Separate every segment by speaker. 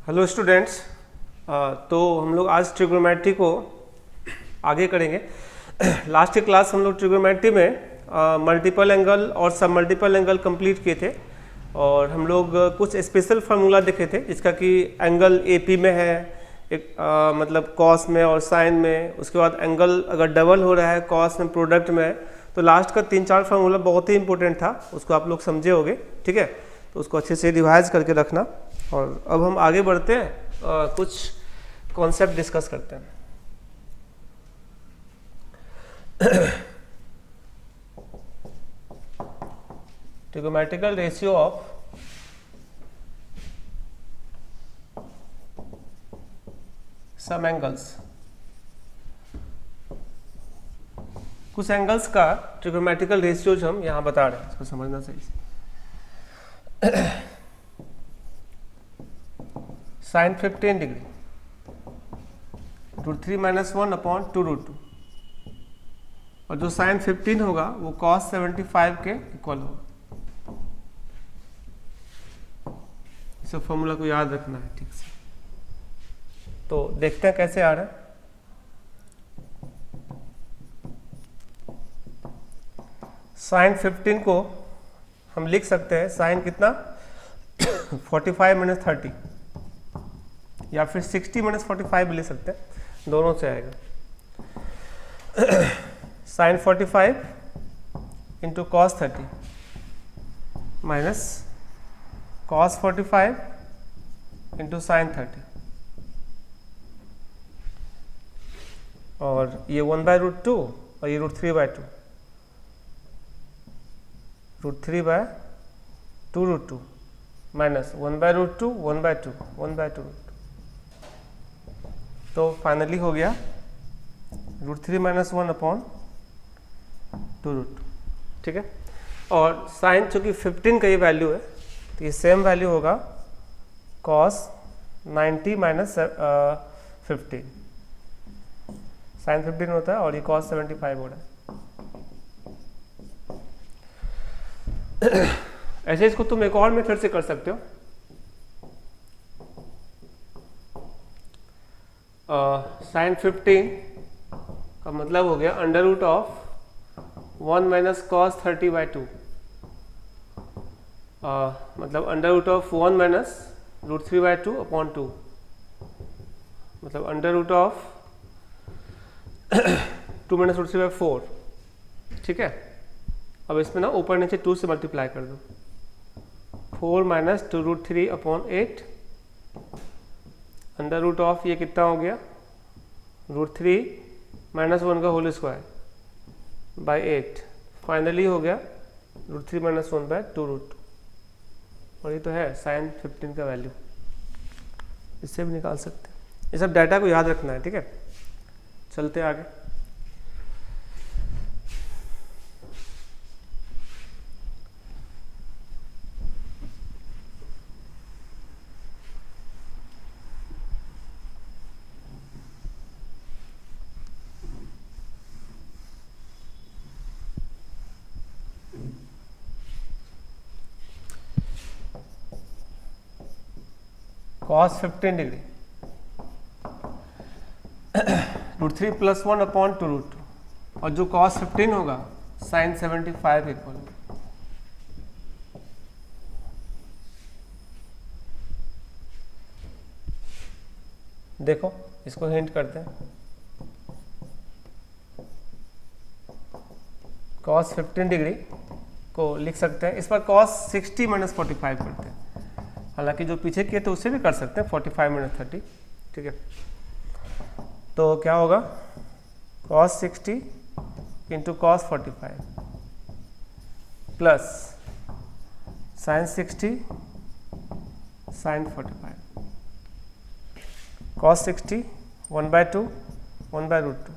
Speaker 1: Hello students. तो हम लोग आज ट्रिग्नोमेट्री को आगे करेंगे। लास्ट क्लास हम लोग ट्रिग्नोमेट्री में मल्टीपल एंगल और सब मल्टीपल एंगल कंप्लीट किए थे और हम लोग कुछ स्पेशल फार्मूला देखे थे जिसका कि एंगल एपी में है, एक मतलब कॉस में और साइन में। उसके बाद एंगल अगर डबल हो रहा है कॉस में प्रोडक्ट में, तो लास्ट का 3-4 फार्मूला बहुत ही इंपॉर्टेंट था, उसको आप लोग समझे होंगे। ठीक है, तो उसको अच्छे से रिवाइज करके रखना। और अब हम आगे बढ़ते हैं, कुछ कॉन्सेप्ट डिस्कस करते हैं। ट्रिगोमेट्रिकल रेशियो ऑफ सम एंगल्स। कुछ एंगल्स का ट्रिगोमेट्रिकल रेशियो हम यहां बता रहे हैं, इसको समझना सही से। साइन 15 डिग्री √3 - 1 अपॉन 2√2, और जो साइन 15 होगा वो कॉस 75 के इक्वल होगा। इस फॉर्मूला को याद रखना है ठीक से। तो देखते हैं कैसे आ रहा है। साइन 15 को हम लिख सकते हैं साइन कितना 45 - 30, या फिर 60 - 45 भी ले सकते हैं, दोनों से आएगा। Sine 45 into cos 30 minus cos 45 into sine 30, और ये 1/√2 और ये √3/2, √3/2√2 माइनस 1/√2 1/2 1/2। तो फाइनली हो गया √3 - 1 अपॉन 2√2। ठीक है, और साइन चूंकि 15 का ये वैल्यू है तो ये सेम वैल्यू होगा कॉस 90 - 15। साइन 15 होता है और ये कॉस 75 हो रहा है। ऐसे इसको तुम एक और मेथड से कर सकते हो। साइन 15 का मतलब हो गया √1 - cos 30/2, मतलब √1 - √3/2 अपॉन 2, मतलब √2 - √3/4। ठीक है, अब इसमें ना ऊपर नीचे 2 से मल्टीप्लाई कर दो। 4 - 2√3 अपॉन 8, √, ये कितना हो गया √3 - 1 का होल स्क्वायर बाई 8। फाइनली हो गया √3 - 1/2√2, और ये तो है साइन 15 का वैल्यू। इससे भी निकाल सकते हैं। ये सब डाटा को याद रखना है। ठीक है, चलते आगे। cos 15 डिग्री √3 + 1 अपॉन 2√2, और जो cos 15 होगा साइन 75 इक्वल होगा। देखो इसको हिंट करते हैं। cos 15 डिग्री को लिख सकते हैं, इस पर cos 60 - 45 करते हैं। हालांकि जो पीछे किए थे उससे भी कर सकते हैं 45 - 30। ठीक है, तो क्या होगा cos 60 into cos 45 plus sine 60 sine 45। cos 60 1/2 1/√2,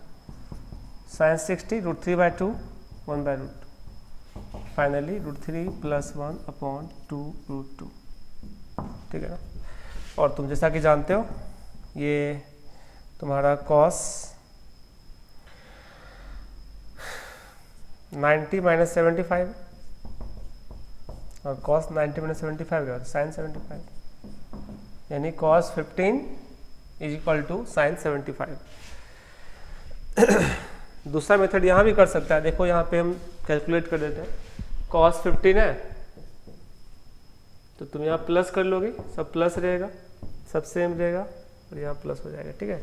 Speaker 1: sine 60 √3/2 1/√2, finally √3 + 1 upon 2√2। ठीक है ना, और तुम जैसा कि जानते हो ये तुम्हारा cos 90 - 75 और cos 90 - 75 का साइन 75। यानी cos 15 is equal to sine 75। दूसरा मेथड यहाँ भी कर सकता है, देखो यहाँ पे हम कैलकुलेट कर देते हैं। cos 15 है तो तुम यहाँ प्लस कर लोगे, सब प्लस रहेगा, सब सेम रहेगा और यहाँ प्लस हो जाएगा, ठीक है।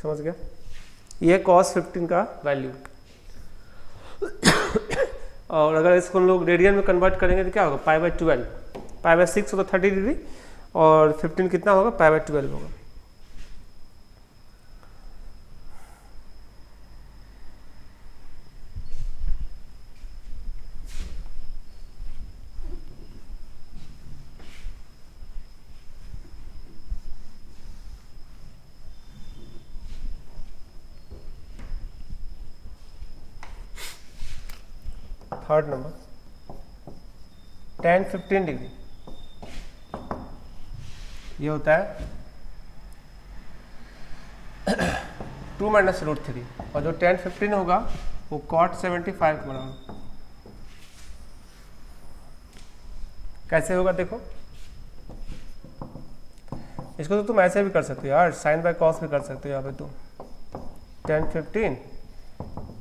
Speaker 1: समझ गया, ये cos 15 का वैल्यू। और अगर इसको हम लोग रेडियन में कन्वर्ट करेंगे तो क्या होगा, π/12, π/6 होगा 30 डिग्री और 15 कितना होगा, π/12 होगा। थर्ड नंबर tan 15 डिग्री, ये होता है 2 माइनस रूट 3 और जो tan 15 होगा वो cot 75 के बराबर। कैसे होगा देखो, इसको तो तुम ऐसे भी कर सकते हो यार, साइन बाय कॉस भी कर सकते हो। यहाँ पे तुम tan 15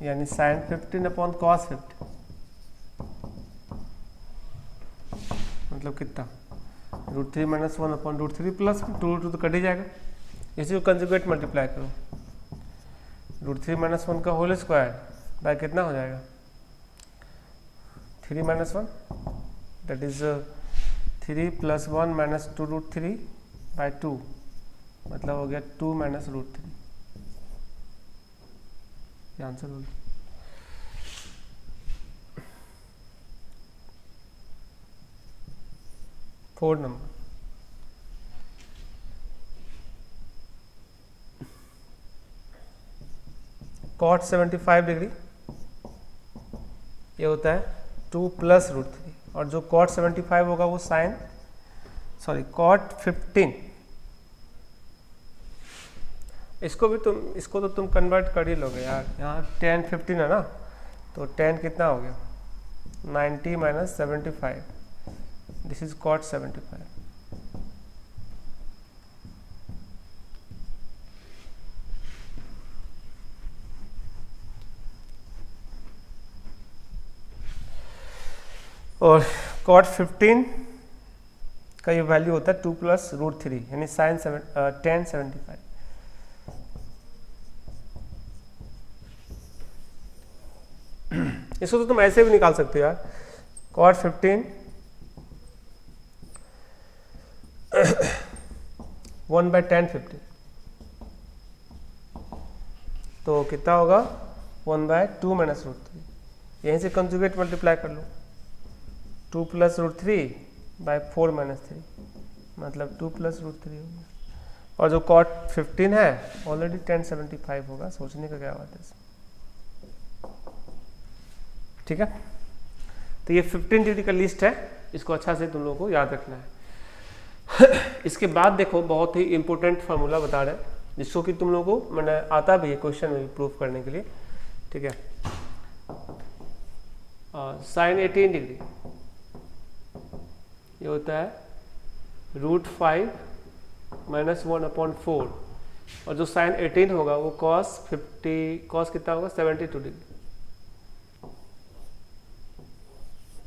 Speaker 1: यानी साइन 15 अपॉन कॉस 15, मतलब कितना, √3 माइनस 1 अपॉन √3 प्लस 2 तो कट ही जाएगा। इसी को कंजुगेट मल्टीप्लाई करो, √3 माइनस 1 का होल स्क्वायर बाय कितना हो जाएगा, 3 minus 1, that is 3 plus 1 minus 2 √3 by 2, मतलब हो गया 2 माइनस √3। ये आंसर हो गया। फोर्थ नंबर, cot 75 डिग्री, ये होता है 2 प्लस √3 और जो cot 75 होगा वो साइन cot 15, इसको तो तुम कन्वर्ट कर ही लोगे यार। यहाँ tan 15 है ना, तो tan कितना हो गया, 90 माइनस 75, दिस इज cot 75। और cot 15 का ये वैल्यू होता है 2 प्लस √3 यानी साइन tan 75। इसको तो तुम ऐसे भी निकाल सकते हो यार, cot 15 1 बाय tan 15, तो कितना होगा 1 बाय 2 माइनस √3, यहीं से कंजुगेट मल्टीप्लाई कर लो, 2 प्लस √3 बाय 4 माइनस 3, मतलब 2 प्लस √3 होगा। और जो cot 15 है ऑलरेडी tan 75 होगा, सोचने का क्या बात है इसमें, ठीक है। तो ये 15 डिग्री का लिस्ट है, इसको अच्छा से तुम लोगों को याद रखना है। इसके बाद देखो बहुत ही इंपॉर्टेंट फार्मूला बता रहे हैं, जिसको कि तुम लोगों को मैंने आता भी है क्वेश्चन में प्रूफ करने के लिए, ठीक है। साइन 18 डिग्री, ये होता है √5 माइनस 1 अपॉन 4 और जो साइन 18 होगा वो cos कितना होगा, 72 डिग्री।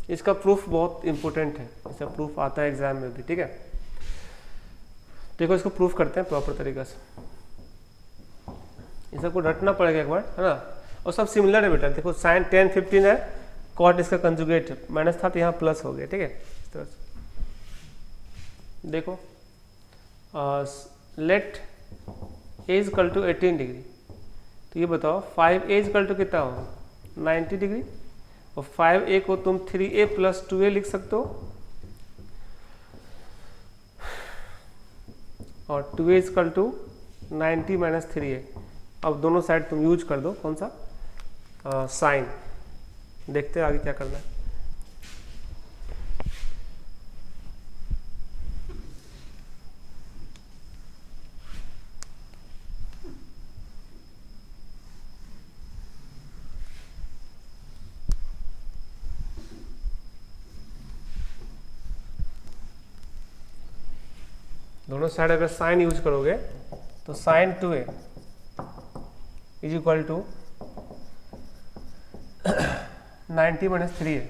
Speaker 1: इसका प्रूफ बहुत इंपॉर्टेंट है, इसका प्रूफ आता है एग्जाम में भी, ठीक है। देखो इसको प्रूफ करते हैं प्रॉपर तरीके से, इस सबको रटना पड़ेगा एक बार, है ना। और सब सिमिलर है बेटा, देखो साइन tan 15 है, cot इसका कंजुगेट है, माइनस था तो यहाँ प्लस हो गया, ठीक है। इस तरह से देखो, let a is equal to 18 degree, तो ये बताओ 5a इज इक्वल टू कितना होगा, 90 डिग्री, और 5a को तुम 3a प्लस 2a लिख सकते हो, और 2a is equal to 90 minus 3a। अब दोनों साइड तुम यूज कर दो कौन सा, साइन। देखते हैं आगे क्या करना है। दोनों साइड अगर साइन यूज करोगे तो sine 2a is equal to 90 minus 3a।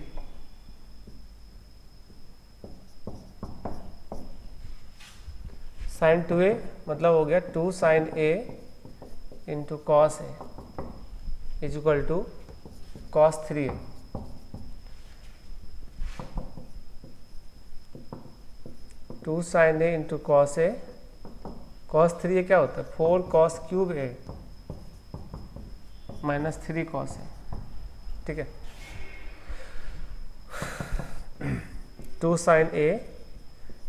Speaker 1: Sine 2a मतलब हो गया 2 sine a into cos a is equal to cos 3a। Two sine a into cos a, cos 3a क्या होता है 4 cos cube a minus 3 cos a. ठीक है, 2 sine a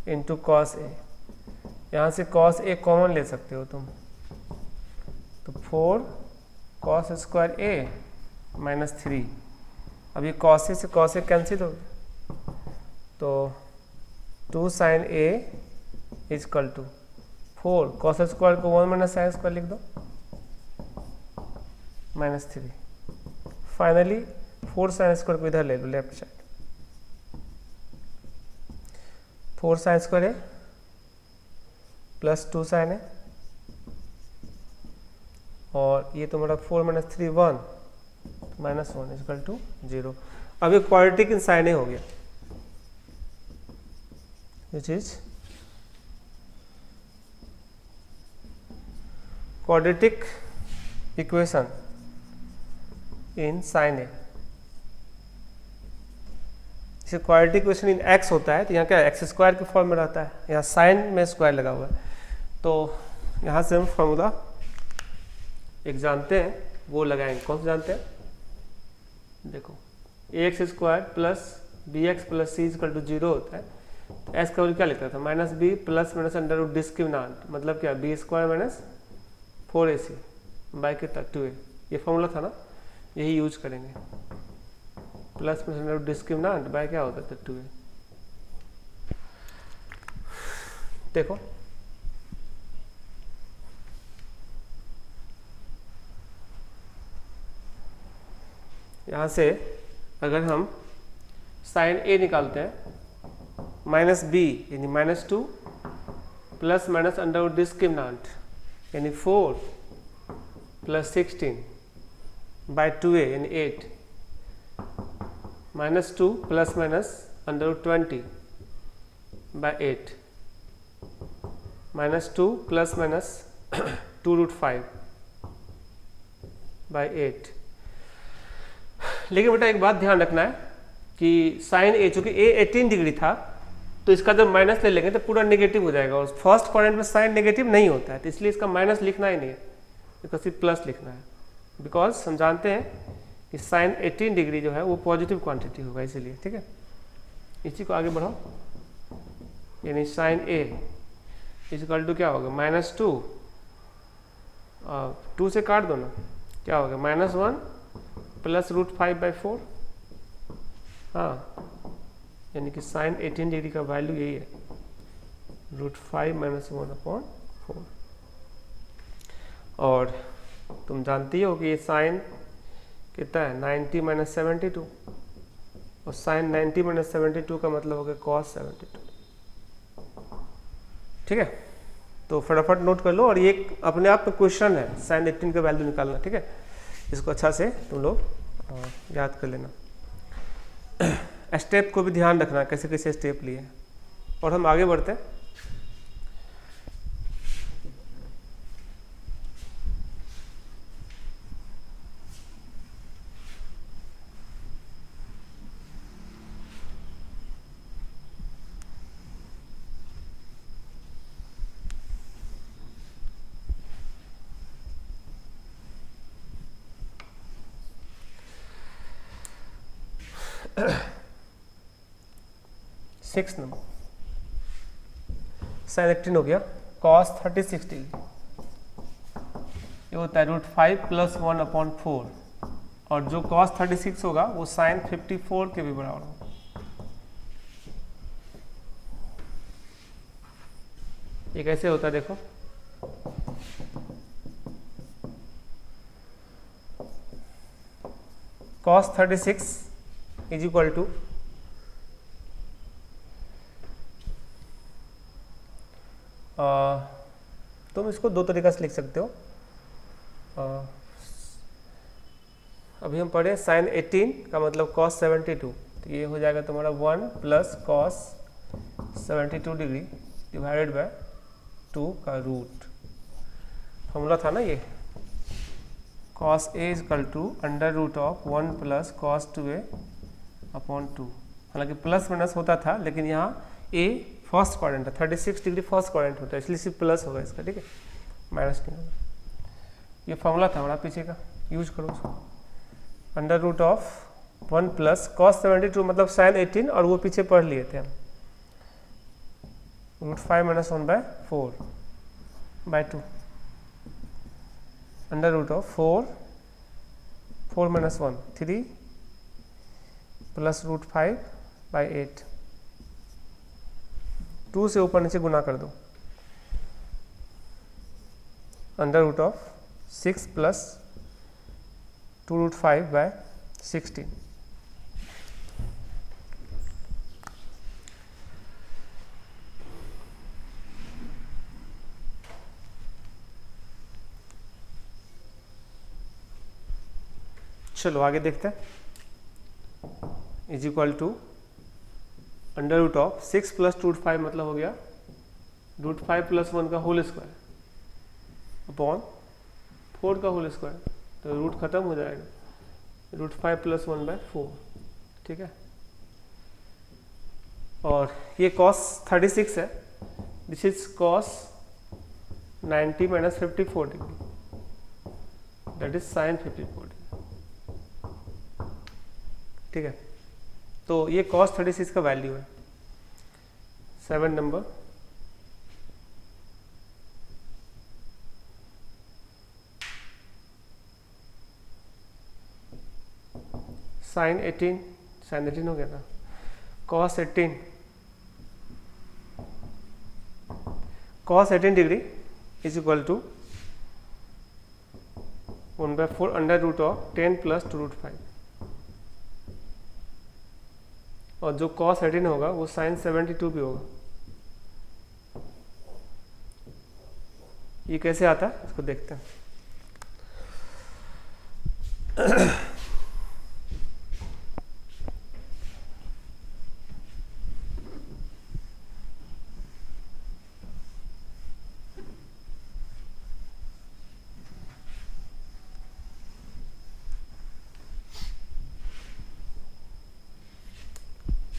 Speaker 1: into cos a, यहाँ से कॉस ए कॉमन ले सकते हो तुम, तो 4 कॉस स्क्वायर ए माइनस 3। अब ये कॉस ए से कॉस ए कैंसिल हो गया, तो 2 sine A is equal to 4 cos square को 1 माइनस साइन स्क्वायर लिख दो माइनस 3। फाइनली 4 साइन स्क्वायर को इधर ले लो लेफ्ट साइड, 4 साइन स्क्वायर है प्लस 2 साइन है, और ये तुम्हारा 4 minus 3 1 minus 1 is equal to 0। अब ये क्वाड्रेटिक इन साइन ए हो गया, which is quadratic equation in sin a। इसे क्वाड्रेटिक इक्वेशन इन x होता है, तो यहाँ क्या एक्स स्क्वायर के फॉर्म में रहता है, यहाँ साइन में स्क्वायर लगा हुआ है, तो यहाँ से हम फॉर्मूला एक जानते हैं वो लगाएंगे। कौन सा जानते हैं, देखो ax square plus b x plus c equal to 0 होता है, तो एस का वैल्यू क्या लिखता था minus B plus minus under root discriminant, मतलब क्या B square minus 4ac by कितना 2a, ये फॉर्मूला था ना, यही यूज करेंगे। Plus minus under root discriminant by क्या होता था 2a। देखो यहाँ से अगर हम साइन a निकालते हैं माइनस बी यानी minus 2 plus minus under root discriminant यानी 4 प्लस 16 बाई 2a यानी 8 minus 2 plus minus under root 20 by 8 minus 2 plus minus 2 root 5 by 8। लेकिन बेटा एक बात ध्यान रखना है कि साइन ए चूंकि ए 18 डिग्री था, तो इसका जब माइनस ले लेंगे तो पूरा नेगेटिव हो जाएगा, और फर्स्ट क्वाड्रेंट में साइन नेगेटिव नहीं होता है, तो इसलिए इसका माइनस लिखना ही नहीं है, इसका सिर्फ प्लस लिखना है, बिकॉज हम जानते हैं कि साइन 18 डिग्री जो है वो पॉजिटिव क्वांटिटी होगा, इसीलिए। ठीक है, इसी को आगे बढ़ाओ, यानी साइन ए इक्वल टू क्या होगा माइनस 2, 2 से काट दो ना, क्या होगा माइनस 1 प्लस रूट 5 बाई 4। हाँ, यानी कि साइन 18 डिग्री का वैल्यू यही है, रूट 5 माइनस 1/4। और तुम जानती हो कि ये साइन कितना है 90 माइनस 72, और साइन 90 माइनस 72 का मतलब हो गया कॉस 72। ठीक है, तो फटाफट नोट कर लो, और ये अपने आप में क्वेश्चन है साइन 18 का वैल्यू निकालना। ठीक है, इसको अच्छा से तुम लोग याद कर लेना। स्टेप को भी ध्यान रखना, कैसे कैसे स्टेप लिए, और हम आगे बढ़ते हैं। सिक्स नंबर साइन 18 हो गया, कॉस 36 डिग्री ये होता है रूट 5 प्लस 1/4, और जो कॉस 36 होगा वो साइन 54 के भी बराबर होगा। ये कैसे होता है देखो, कॉस 36 इज इक्वल टू तुम इसको दो तरीक़ा से लिख सकते हो। अभी हम पढ़े साइन 18 का मतलब कॉस 72, तो ये हो जाएगा तुम्हारा 1 plus cos 72 degree divided by 2 का रूट। फॉर्मूला था ना ये, cos A is equal to under root of 1 plus cos 2a upon 2। हालांकि प्लस माइनस होता था, लेकिन यहाँ ए फर्स्ट क्वाड्रेंट है, 36 डिग्री फर्स्ट क्वाड्रेंट होता है, इसलिए सिर्फ प्लस होगा इसका, ठीक है, माइनस नहीं होगा। ये फॉर्मूला था हमारा पीछे का, यूज करो उसको। Under root of 1 plus cos 72 मतलब साइन 18, और वो पीछे पढ़ लिए थे हम, root 5 minus 1 by 4 by 2, under root of 4 minus 1 3 plus root 5 by 8, 2 से ऊपर नीचे गुना कर दो, under root of 6 plus 2 root 5 by 16। चलो आगे देखते हैं। Is equal to under root of 6 plus 2 root 5 मतलब हो गया रूट 5 प्लस 1 का होल स्क्वायर अपॉन 4 का होल स्क्वायर, तो रूट खत्म हो जाएगा, रूट 5 प्लस 1 बाय 4, ठीक है। और ये कॉस 36 है, this is cos 90 minus 54 degree, that is sine 54 degree, ठीक है। तो ये कॉस 36 का वैल्यू है 7 नंबर। साइन 18 हो गया था, cos 18 degree is equal to 1/4 under root of 10 plus 2 root 5, और जो कॉस 18 होगा वो साइन 72 भी होगा। ये कैसे आता है इसको देखते हैं।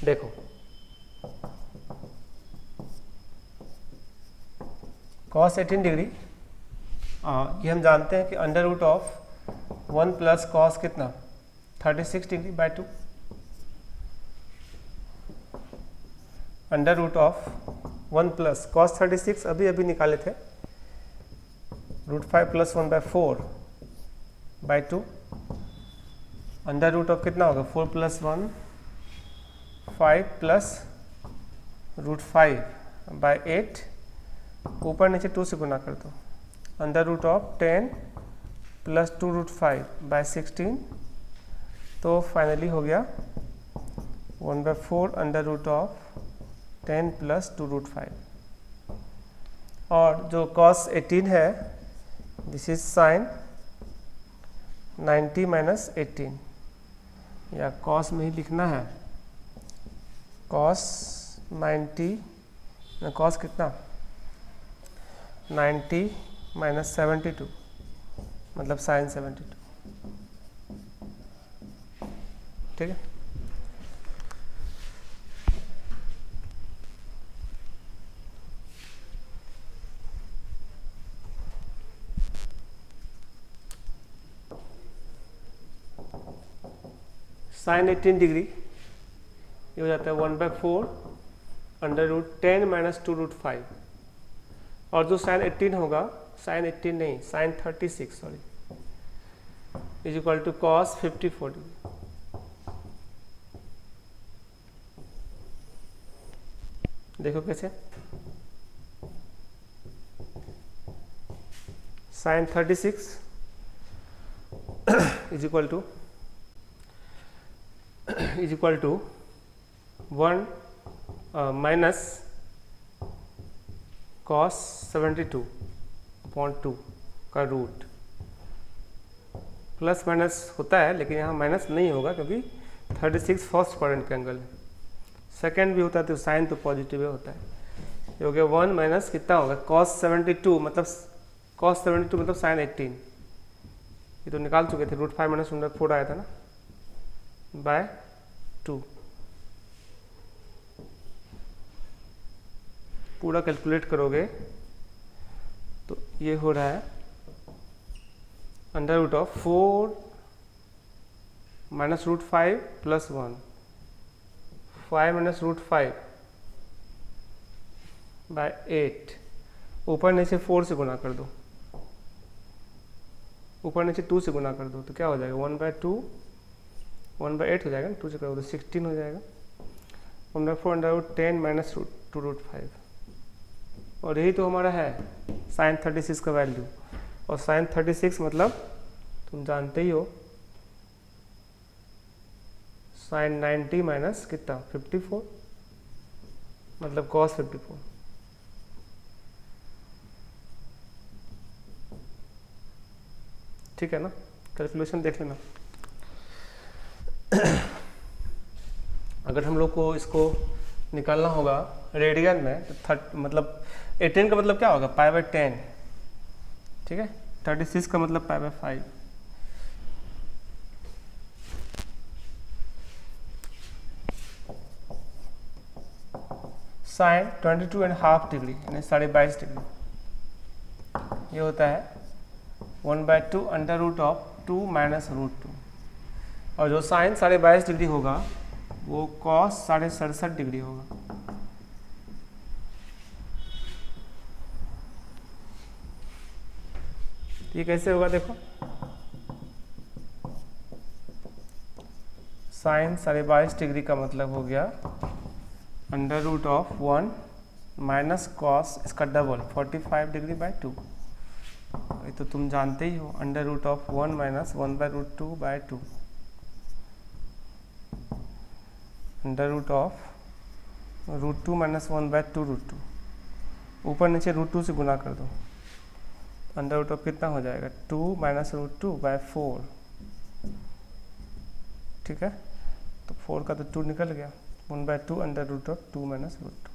Speaker 1: देखो कॉस 18 डिग्री, ये हम जानते हैं कि under root of 1 plus cos कितना 36 degree by 2, under root of 1 plus cos 36 अभी अभी निकाले थे, root 5 plus 1 by 4 by 2, under root of कितना होगा 4 प्लस 1 5 प्लस रूट 5 बाय 8, ऊपर नीचे 2 से गुना कर दो, under root of 10 plus 2 root 5 by 16, तो फाइनली हो गया 1/4 under root of 10 plus 2 root 5। और जो कॉस 18 है दिस इज साइन 90 माइनस 18, या कॉस में ही लिखना है, कॉस 90 कॉस कितना 90 माइनस 72 मतलब साइन 72, ठीक है। साइन 18 डिग्री ये हो जाता है 1/4 अंडर रूट 10 माइनस 2 रूट 5, और जो साइन 18 होगा साइन 18 नहीं sine 36 sorry is equal to cos 54 degree. देखो कैसे, sine 36 is equal to 1 minus cos 72/2 का रूट, प्लस माइनस होता है लेकिन यहाँ माइनस नहीं होगा क्योंकि 36 फर्स्ट क्वाड्रेंट का एंगल है। सेकेंड भी होता है तो साइन तो पॉजिटिव होता है। ये हो गया 1 माइनस कितना होगा cos 72 मतलब साइन 18, ये तो निकाल चुके थे, √5 माइनस √4 आया था ना, बाय 2। पूरा कैलकुलेट करोगे तो ये हो रहा है √4 माइनस √5 प्लस 1, 5 माइनस √5 बाय 8, ऊपर नीचे 4 से गुना कर दो, ऊपर नीचे 2 से गुना कर दो तो क्या हो जाएगा 1/2, 1/8 हो जाएगा, 2 से करोगे तो 16 हो जाएगा, 1/4 √10 माइनस 2√5। और यही तो हमारा है साइन 36 का वैल्यू। और साइन 36 मतलब तुम जानते ही हो साइन 90 माइनस कितना 54 मतलब cos 54। ठीक है ना, कैलकुलेशन देख लेना। अगर हम लोग को इसको निकालना होगा रेडियन में तो मतलब 18 का मतलब क्या होगा π/10, ठीक है, 36 का मतलब π/5। साइन 22.5 डिग्री यानी 22.5 डिग्री, ये होता है 1/2 √2 माइनस √2। और जो साइन 22.5 डिग्री होगा वो cos 67.5 डिग्री होगा। ये कैसे होगा देखो, साइन 22.5 डिग्री का मतलब हो गया √1 माइनस कॉस इसका डबल 45 डिग्री बाय 2। ये तो तुम जानते ही हो √1 माइनस 1/√2/2, √2 माइनस 1/2√2, ऊपर नीचे √2 से गुना कर दो, √ कितना हो जाएगा 2 माइनस √2/4, ठीक है, तो 4 का तो 2 निकल गया, 1/2 √2 माइनस √2।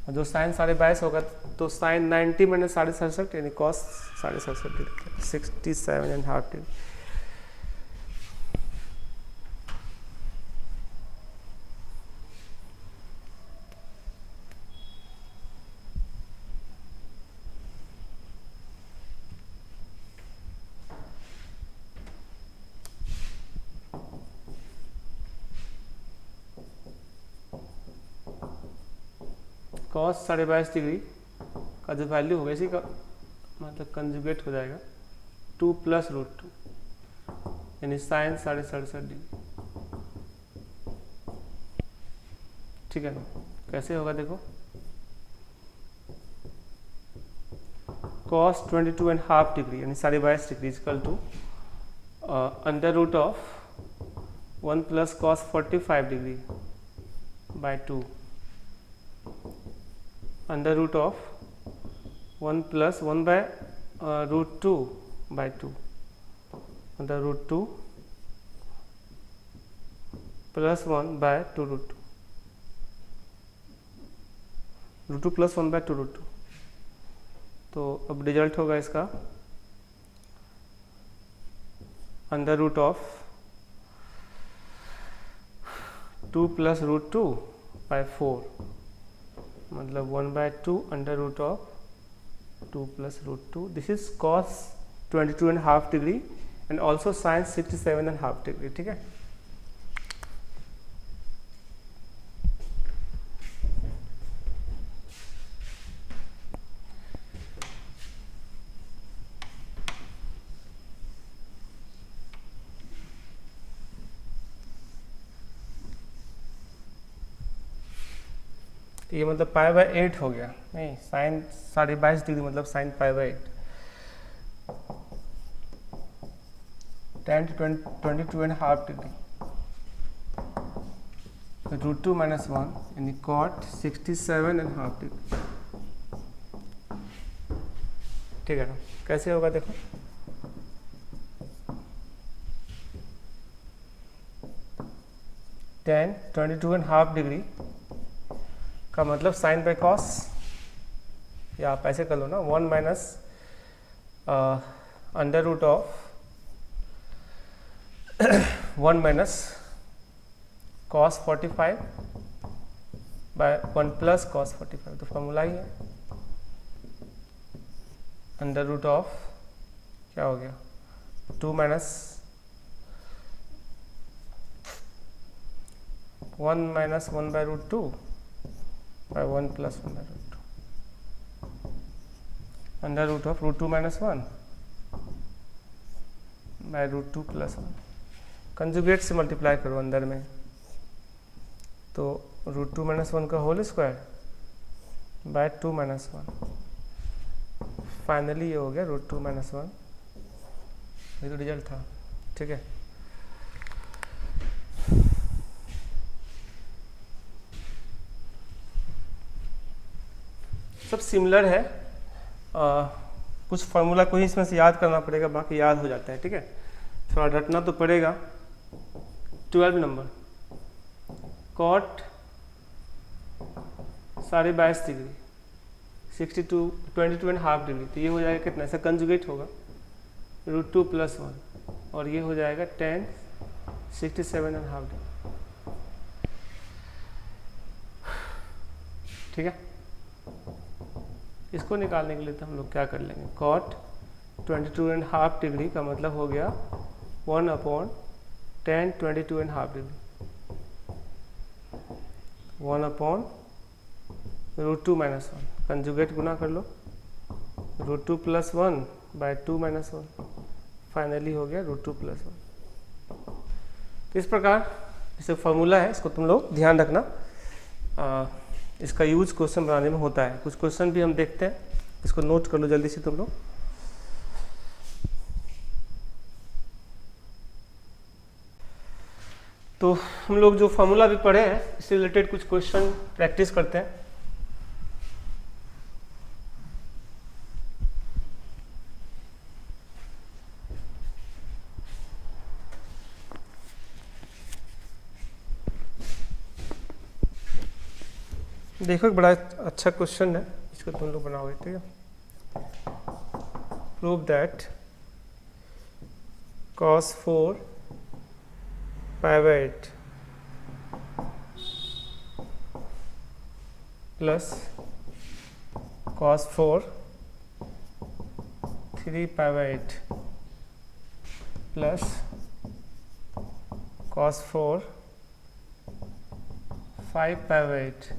Speaker 1: और जो साइन 22.5 होगा तो साइन 90 माइनस 67.5 यानी cos 67.5 degree 67.5 degree. cos 22.5 degree का जो वैल्यू होगा इसी का मतलब कंजुगेट हो जाएगा 2 प्लस √2 यानी साइन 67.5 डिग्री। ठीक है ना, कैसे होगा देखो, cos 22.5 डिग्री यानी 22.5 degree equal to √1 plus cos 45 degree by 2 √1 plus 1/√2 by 2 √2 plus 1/2√2 √2 plus 1/2√2। तो अब रिजल्ट होगा इसका √2 प्लस √2/4 मतलब 1/2 √2 plus √2। This is cos 22.5 degree and also sine 67.5 degree. ठीक है, ये मतलब π/8 हो गया, नहीं साइन 22.5 डिग्री मतलब साइन π/8 tan 22.5 डिग्री √2 - 1 यानी cot 67.5 डिग्री। ठीक है ना। कैसे होगा देखो, tan 22.5 डिग्री का मतलब साइन बाई कॉस, या आप ऐसे कर लो ना, 1 minus under root of 1 minus cos 45 by 1 plus cos 45, तो फॉर्मूला ही है अंडर रूट ऑफ क्या हो गया 2 minus 1 minus 1 by root 2 by 1 plus 1 by root 2 under root of root 2 minus 1 by root 2 plus 1, conjugate से मल्टीप्लाई करो अंदर में, तो रूट 2 माइनस 1 का whole square by 2 minus 1, finally ये हो गया रूट 2 माइनस 1, ये तो रिजल्ट था। ठीक है, सब सिमिलर है, कुछ फार्मूला को ही इसमें से याद करना पड़ेगा, बाकी याद हो जाता है। ठीक है, थोड़ा रटना तो पड़ेगा। 12 नंबर कॉट 22.5 डिग्री 22.5 डिग्री, तो ये हो जाएगा कितना, ऐसा कंजुगेट होगा रूट 2 प्लस 1, और ये हो जाएगा tan 67.5 डिग्री। ठीक है, इसको निकालने के लिए तो हम लोग क्या कर लेंगे, कॉट 22.5 डिग्री का मतलब हो गया 1 upon tan 22.5 degree, 1 upon root 2 minus 1, conjugate गुना कर लो, root 2 plus 1 by 2 minus 1, finally हो गया रूट 2 प्लस 1। तो इस प्रकार जैसे फॉर्मूला है, इसको तुम लोग ध्यान रखना, इसका यूज क्वेश्चन बनाने में होता है। कुछ क्वेश्चन भी हम देखते हैं, इसको नोट कर लो जल्दी से तुम लोग। तो हम लोग जो फॉर्मूला भी पढ़े हैं इससे रिलेटेड कुछ क्वेश्चन प्रैक्टिस करते हैं। देखो एक बड़ा अच्छा क्वेश्चन है, इसको तुम लोग बनाओगे। ठीक है, प्रूव दैट cos 4 पाई/8 प्लस cos 4 3 पाई/8 प्लस cos 4 5 पाई/8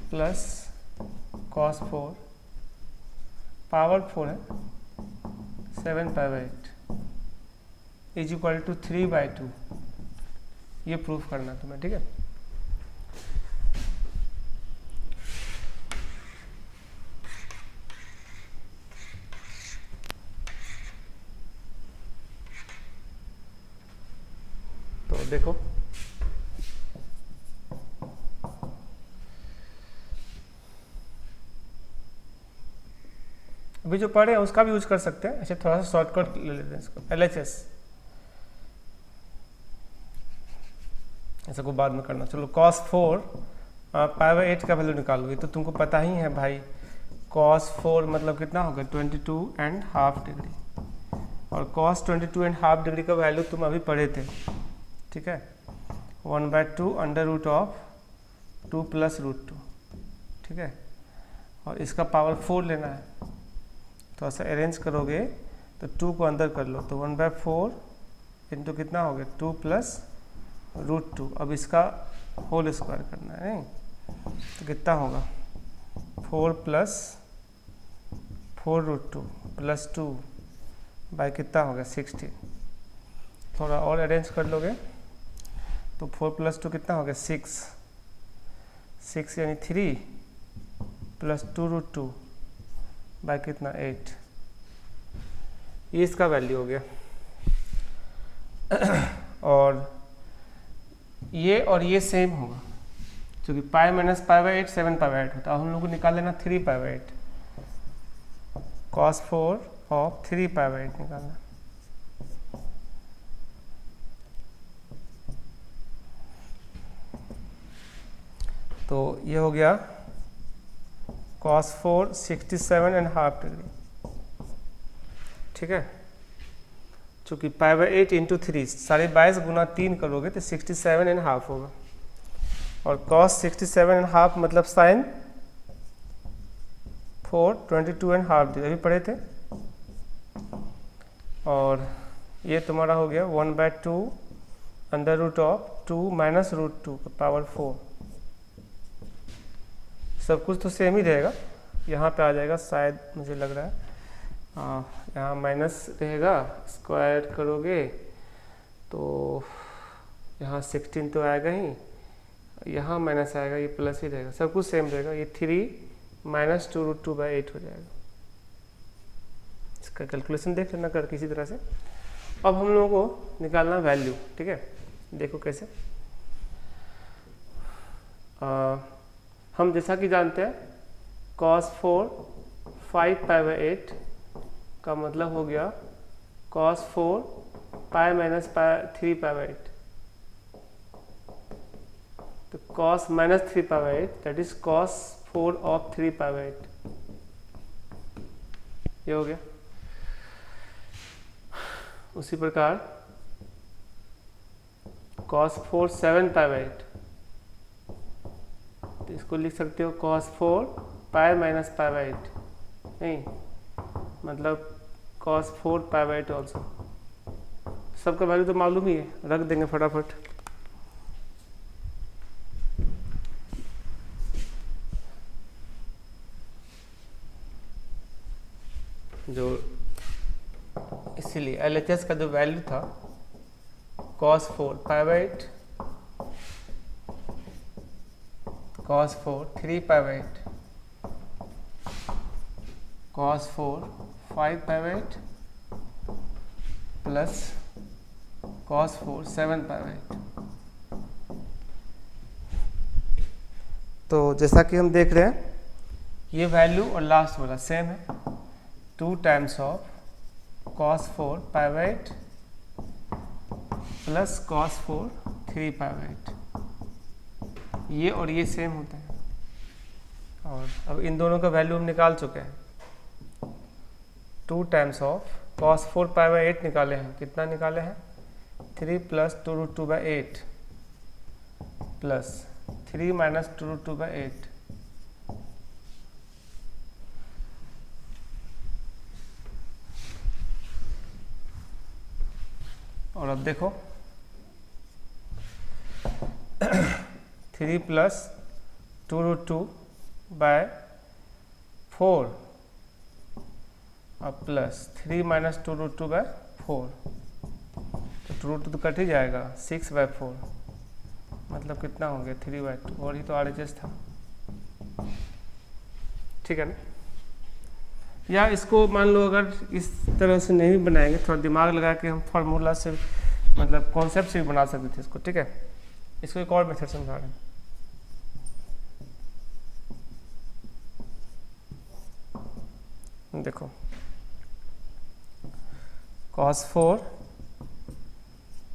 Speaker 1: प्लस cos 4 पावर 4 है 7 पाई/8 इज इक्वल टू 3/2, ये प्रूफ करना तुम्हें। ठीक है, तो देखो अभी जो पढ़े हैं उसका भी यूज कर सकते हैं, ऐसे थोड़ा सा शॉर्टकट ले लेते हैं इसको, LHS ऐसा को बाद में करना। चलो cos 4 पाई/8 का वैल्यू निकालोगे तो तुमको पता ही है भाई, cos 4 मतलब कितना होगा 22.5 डिग्री, और cos 22.5 डिग्री का वैल्यू तुम अभी पढ़े थे। ठीक है, 1/2 under root of 2 plus root 2। ठीक है, और इसका पावर 4 लेना है, तो ऐसा अरेंज करोगे तो 2 को अंदर कर लो, तो 1/4 इंटू कितना हो गया 2 प्लस रूट 2। अब इसका होल स्क्वायर करना है, नहीं तो कितना होगा 4 प्लस 4 रूट 2 प्लस 2 बाय कितना होगा 16। थोड़ा और अरेंज कर लोगे तो 4 प्लस 2 कितना होगा 6, 6 यानी 3 प्लस 2 रूट 2 बाय कितना 8, ये इसका वैल्यू हो गया। और ये सेम होगा, क्योंकि पाई माइनस पाई/8 7 पाई/8 होता है। हम लोग को निकाल लेना 3 पाई/8, cos 4 ऑफ 3 पाई बाई 8 निकालना। तो ये हो गया cos 4 67.5 डिग्री, ठीक है। चूँकि पाई बाई 8 इंटू 3 22 गुना 3 करोगे तो 67.5 होगा, और cos 67.5 मतलब साइन 4 22.5 डिग्री, अभी पढ़े थे। और ये तुम्हारा हो गया 1/2 under root of 2 minus root 2 का पावर 4। सब कुछ तो सेम ही रहेगा, यहाँ पे आ जाएगा शायद, मुझे लग रहा है यहाँ माइनस रहेगा, स्क्वायर करोगे तो यहाँ 16 तो आएगा ही, यहाँ माइनस आएगा, ये प्लस ही रहेगा, सब कुछ सेम रहेगा। ये 3 माइनस 2 रूट 2 बाई 8 हो जाएगा। इसका कैलकुलेशन देख लेना कर किसी तरह से। अब हम लोगों को निकालना वैल्यू, ठीक है। देखो कैसे, हम जैसा कि जानते हैं cos 4 5 पाई बाई 8 का मतलब हो गया cos 4 pi minus 3 pi by 8, तो cos minus 3 pi by 8 that is cos 4 of 3 pi by 8, ये हो गया। उसी प्रकार cos 4 7 पाई बाई 8, तो इसको लिख सकते हो cos 4 pi minus pi by 8, नहीं मतलब cos 4 पाई बाई 8 ऑल्सो। सबका वैल्यू तो मालूम ही है, रख देंगे फटाफट। जो इसीलिए LHS का जो वैल्यू था cos 4 pi by 8, cos 4 3 pi by 8, cos 4 5 pi by 8 plus cos 4 7 pi by 8। तो जैसा कि हम देख रहे हैं ये वैल्यू और लास्ट वाला सेम है, 2 times of cos 4 pi by 8 plus cos 4 3 pi by 8, ये और ये सेम होता है। और अब इन दोनों का वैल्यू हम निकाल चुके हैं। 2 times of cos 4 pi by 8 निकाले हैं, कितना निकाले हैं 3 plus 2 root 2 by 8 plus 3 minus 2 root 2 by 8, और अब देखो 3 प्लस 2 रूट 2 बाय 4 और प्लस 3 माइनस 2 रूट 2 बाय 4, तो 2 रूट 2 तो कट ही जाएगा, 6 बाय 4 मतलब कितना हो गया 3 बाय 2, और ही तो RHS था, ठीक है ना। या इसको मान लो अगर इस तरह से नहीं भी बनाएंगे, थोड़ा दिमाग लगा के हम फार्मूला से मतलब कॉन्सेप्ट से भी बना सकते थे इसको, ठीक है। इसको एक और मेथड समझा रहे हैं। देखो cos 4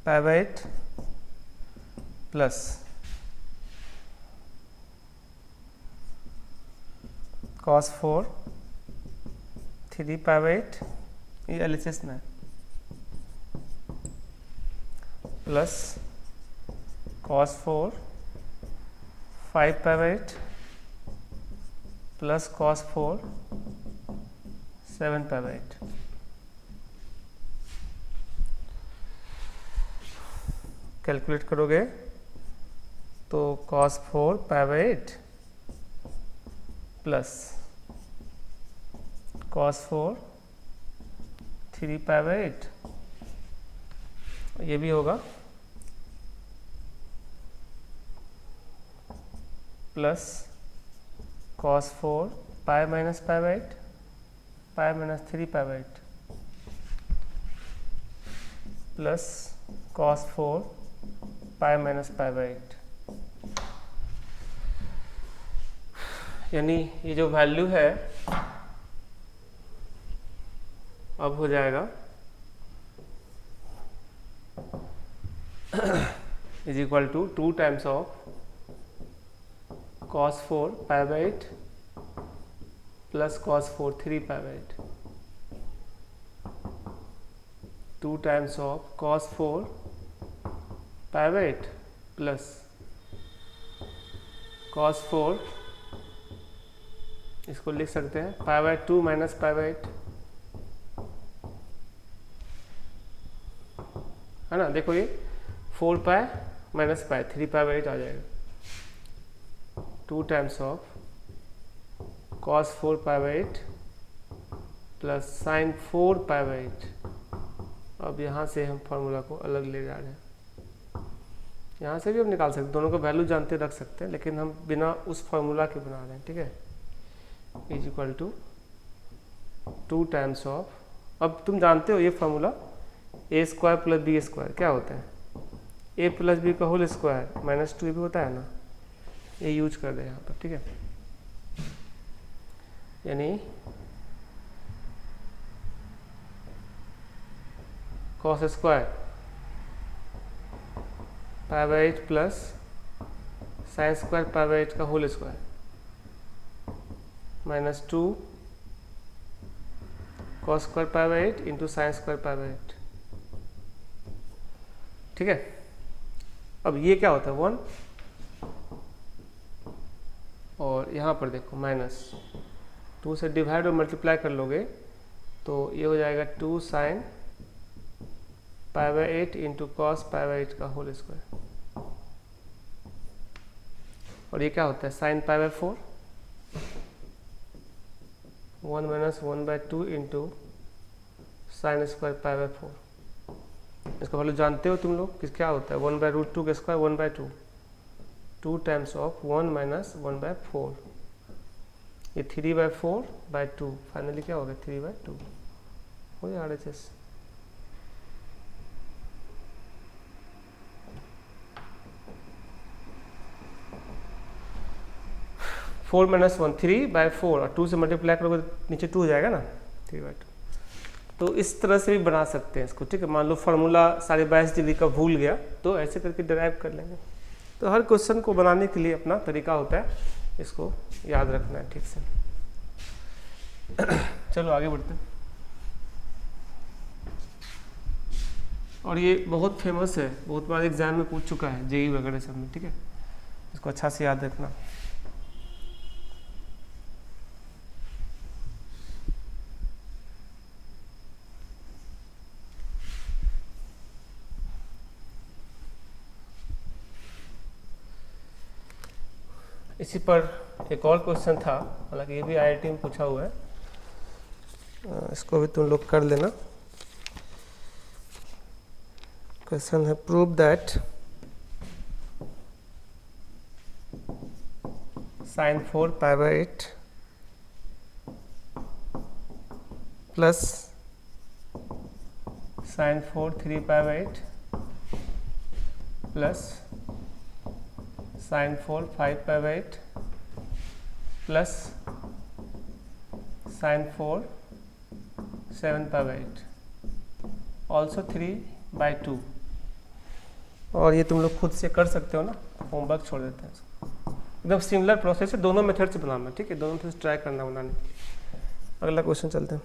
Speaker 1: pi by 8 plus cos 4 3 pi by 8, ये LHS में है, plus cos 4 5 pi by 8 plus cos 4 7 pi by 8। Calculate करोगे तो cos 4 pi by 8 plus cos 4 3 pi by 8, ये भी होगा plus cos 4 pi minus pi by 8 pi minus 3 pi by 8 plus cos 4 pi minus pi by 8, यानी ये जो value है अब हो जाएगा is equal to 2 times of cos 4 pi by 8 plus cos 4 3 pi by 8, 2 times of cos 4 pi by 8 plus cos 4, इसको लिख सकते हैं pi by 2 minus pi by 8, है ना। देखो ये 4 pi minus pi 3 pi by 8 आ जाएगा। 2 times of cos 4 pi by 8 plus sine 4 pi by 8। अब यहाँ से हम फार्मूला को अलग ले जा रहे हैं, यहाँ से भी हम निकाल सकते हैं, दोनों का वैल्यू जानते रख सकते हैं, लेकिन हम बिना उस फार्मूला के बना रहे हैं, ठीक है। Is equal to 2 times of, अब तुम जानते हो ये formula A square plus B square क्या होता है, ए प्लस बी का होल स्क्वायर माइनस 2 भी होता है ना, ये यूज कर रहे हैं यहाँ पर, ठीक है। यानी cos square pi by 8 plus sine square pi by 8 का whole square minus 2 cos square pi by 8 into sine square pi by 8, ठीक है। अब ये क्या होता है 1, और यहाँ पर देखो माइनस 2 से डिवाइड और मल्टीप्लाई कर लोगे तो ये हो जाएगा 2 sine pi by 8 into cos pi by 8 का होल स्क्वायर, और ये क्या होता है sine pi by 4, 1 minus 1 by 2 into sine square pi by 4। इसका वैल्यू जानते हो तुम लोग कि क्या होता है 1 बाई रूट 2 का square 1 by 2, 2 times of 1 minus 1 by 4, ये 3 बाई 4 बाई 2, फाइनली क्या हो गया 3 बाई 2 हो गया RHS। फोर माइनस 1 3 बाई 4 और 2 से मल्टीप्लाई करोगे तो नीचे 2 हो जाएगा ना, 3 बाई 2। तो इस तरह से भी बना सकते हैं इसको, ठीक है। मान लो फार्मूला 22.5 डिग्री का भूल गया तो ऐसे करके डिराइव कर लेंगे। तो हर क्वेश्चन को बनाने के लिए अपना तरीका होता है, इसको याद रखना है ठीक से। चलो आगे बढ़ते हैं। और ये बहुत फेमस है, बहुत बार एग्जाम में पूछ चुका है जेई वगैरह सब में, ठीक है। इसको अच्छा से याद रखना। इसी पर एक और क्वेश्चन था, हालांकि ये भी IIT में पूछा हुआ है, इसको भी तुम लोग कर लेना। क्वेश्चन है prove that sine 4 pi by 8 plus sine 4 3 pi by 8 plus sine 4 5 pi by 8 plus sine 4 7 pi by 8 also 3 by 2। और ये तुम लोग खुद से कर सकते हो ना, होमवर्क छोड़ देते हैं इसको। एकदम सिमिलर प्रोसेस है, दोनों मेथड से बनाना, ठीक है। दोनों मेथड से ट्राई करना बनाने। अगला क्वेश्चन चलते हैं।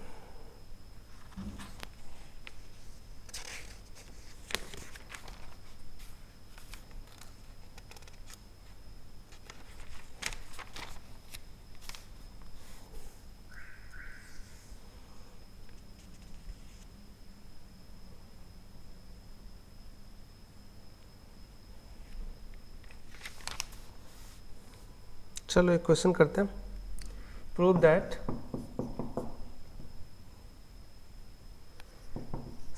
Speaker 1: चलो एक क्वेश्चन करते हैं। Prove that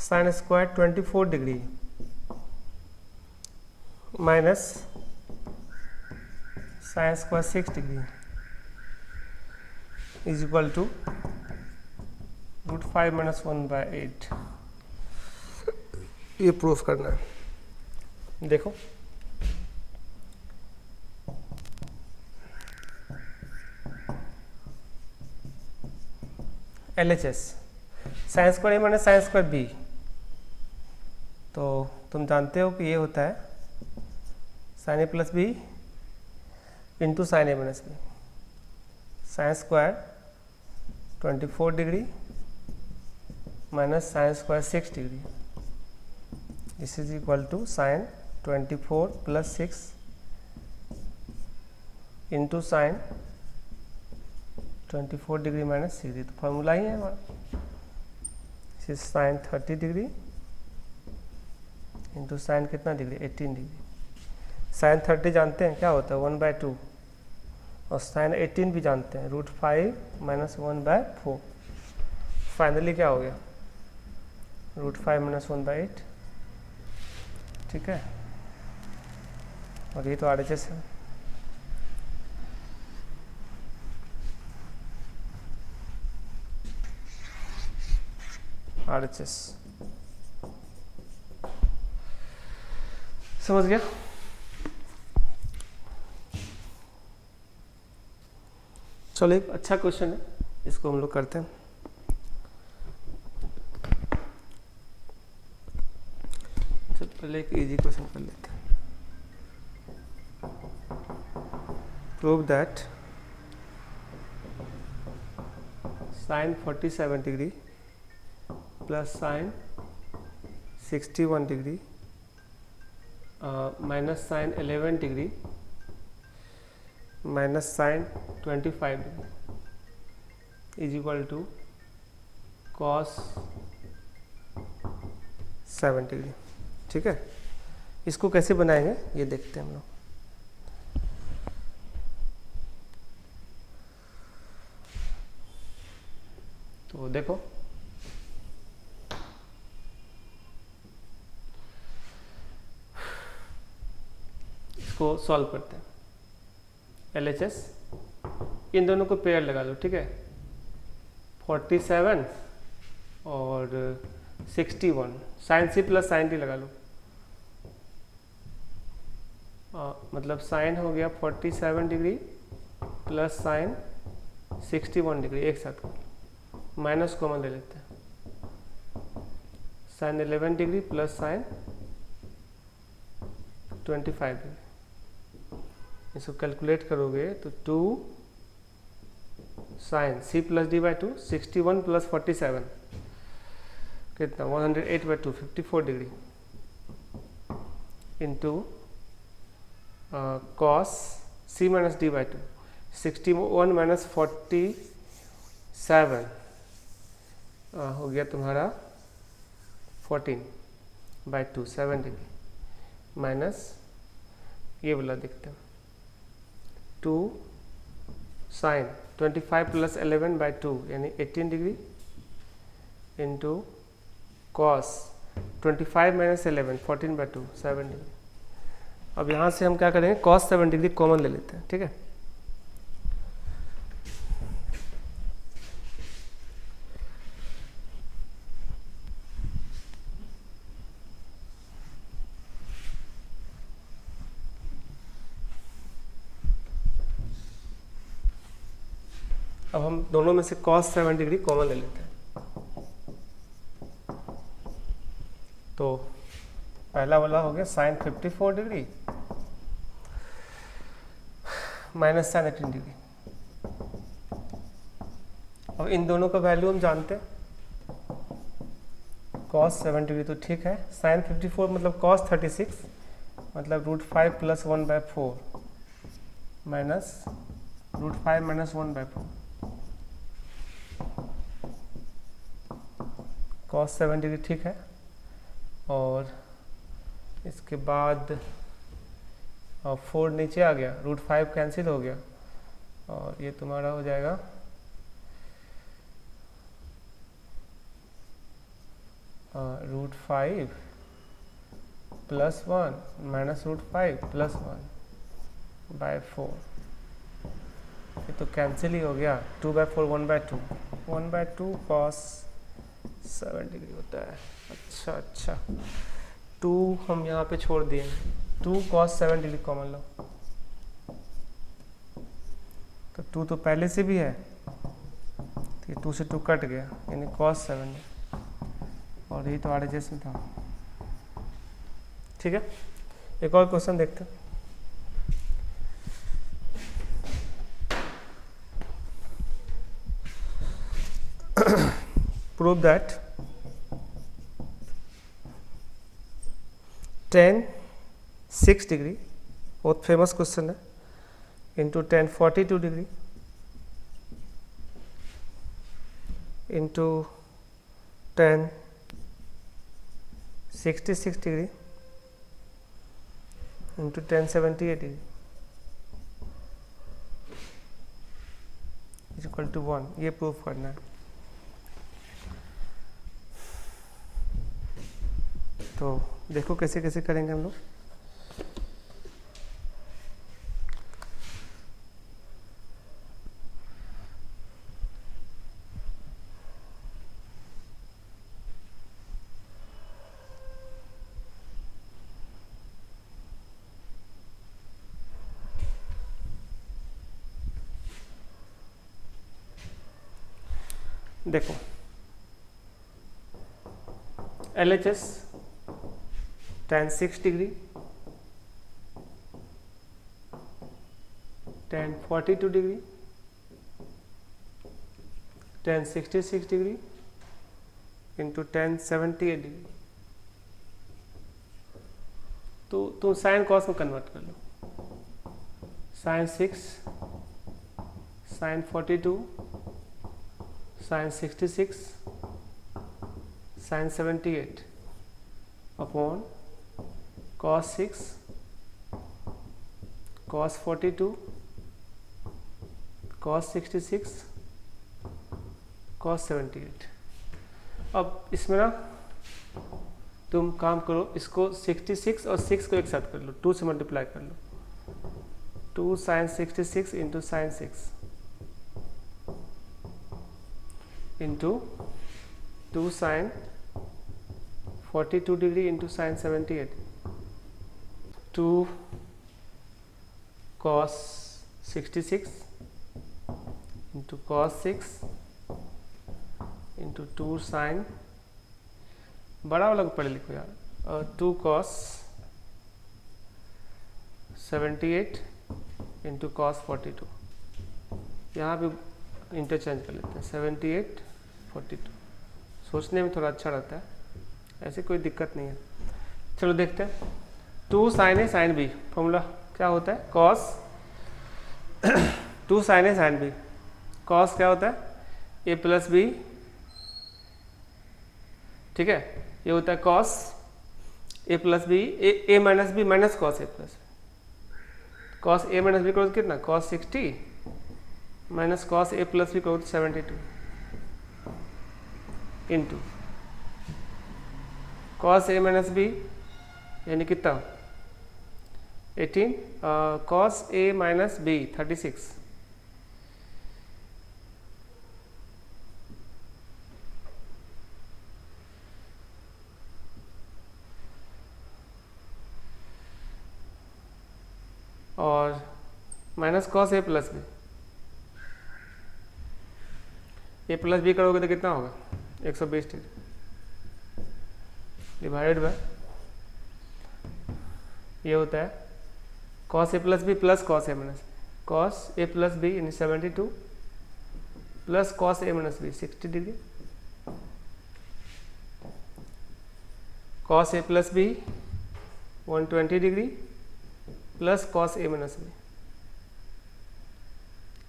Speaker 1: sine square 24 degree minus sine square 6 degree is equal to √5 minus 1 by 8। ये प्रूफ करना है। देखो LHS sine square A minus sine square B, तो तुम जानते हो कि ये होता है sine A plus B into sine A minus B. Sine square 24 degree minus sine square 6 degree, this is equal to sine 24 plus 6 into sine 24 degree minus 6 degree, तो formula ही है हमारा, this is sine 30 degree into sine कितना degree 18 degree. Sign 30 जानते हैं क्या होता है 1/2, और साइन 18 भी जानते हैं √5 माइनस 1/4। फाइनली क्या हो गया √5 माइनस 1/8, ठीक है। और ये तो RHS है। RHS समझ गया। चलो एक अच्छा क्वेश्चन है, इसको हम लोग करते हैं। चलो पहले एक इजी क्वेश्चन कर लेते हैं। Prove that sine 47 degree plus sine 61 degree minus sine 11 degree minus sine 25 degree is equal to cos 7 degree, ठीक है। इसको कैसे बनाएंगे ये देखते हैं हम लोग। तो देखो इसको सॉल्व करते हैं। LHS इन दोनों को पेयर लगा लो, ठीक है। 47 और 61 sine C plus sine D लगा लो, मतलब साइन हो गया 47 डिग्री प्लस साइन 61 डिग्री, एक साथ माइनस कॉमन ले लेते हैं। Sine 11 degree plus sine 25 degree, इसको कैलकुलेट करोगे तो 2 sine C plus D by 2 61 plus 47 कितना 108/2 54 degree into cos C minus D by 2 61 minus 47 हो गया तुम्हारा 14/2 7 डिग्री माइनस ये वाला देखते हैं 2 साइन 25 प्लस 11/2 यानी 18 degree into cos 25 minus 11 14/2 7 degree. अब यहाँ से हम क्या करेंगे कॉस 7 डिग्री कॉमन ले लेते हैं, ठीक है। अब हम दोनों में से cos 7 डिग्री कॉमन ले लेते हैं। तो पहला वाला हो गया sine 54 degree minus sine 18 degree. अब इन दोनों का वैल्यू हम जानते हैं, cos 7 डिग्री तो ठीक है, साइन 54 मतलब cos 36 मतलब √5 plus 1/4 minus √5 minus 1/4 cos 7 degree ठीक है। और इसके बाद 4 नीचे आ गया, √5 कैंसिल हो गया और ये तुम्हारा हो जाएगा √5 प्लस 1 माइनस √5 प्लस 1/4, ये तो कैंसिल ही हो गया। 2/4 1/2 1/2 cos 7 डिग्री होता है। अच्छा 2 हम यहाँ पे छोड़ दिए, 2 cos 7 डिग्री कॉमन लो, तो 2 तो पहले से भी है, तो ये 2 से 2 कट गया यानी cos 7 डिग्री। और ये तो RHS में था। ठीक है, एक और क्वेश्चन देखते हैं। प्रूव दैट tan 6 डिग्री, बहुत फेमस क्वेश्चन है, into tan 42 degree into tan 66 degree into tan 78 degree is equal to 1, ये प्रूव करना है। तो देखो कैसे कैसे करेंगे हम लोग। देखो LHS tan 6 degree, tan 42 degree, tan 66 degree into tan 78 degree. तो तुम साइन कॉस में कन्वर्ट कर लो। Sine 6, sine 42, sine 66, sine 78 upon cos 6, cos 42, cos 66, cos 78। अब इसमें ना तुम काम करो, इसको 66 और 6 को एक साथ कर लो, 2 से मल्टीप्लाई कर लो। 2 sin 66 into sine 6 into 2 sin 42 degree into sine 78, 2 cos 66 into cos 6 into 2 sin, बड़ा वाला को पढ़े लिखो यार, और 2 cos 78 इंटू cos 42। यहाँ पे इंटरचेंज कर लेते हैं, 78 42, सोचने में थोड़ा अच्छा रहता है, ऐसे कोई दिक्कत नहीं है। चलो देखते हैं। 2 sin A sin B, formula क्या होता है, cos 2 sin A sin B, cos क्या होता है A प्लस B, ठीक है, ये होता है cos A plus B, A minus B minus cos A plus, cos A minus B करो तो कितना, cos 60 minus cos A plus B करो तो 72 into cos A minus B यानी कितना 18, cos A माइनस B 36, और minus cos A plus B, A plus B करोगे तो कितना होगा 120 डिग्री डिवाइडेड बाय, ये होता है cos A plus B plus cos A minus, cos A plus B यानी 72 plus cos A minus B 60 degree, cos A plus B 120 degree plus cos A minus B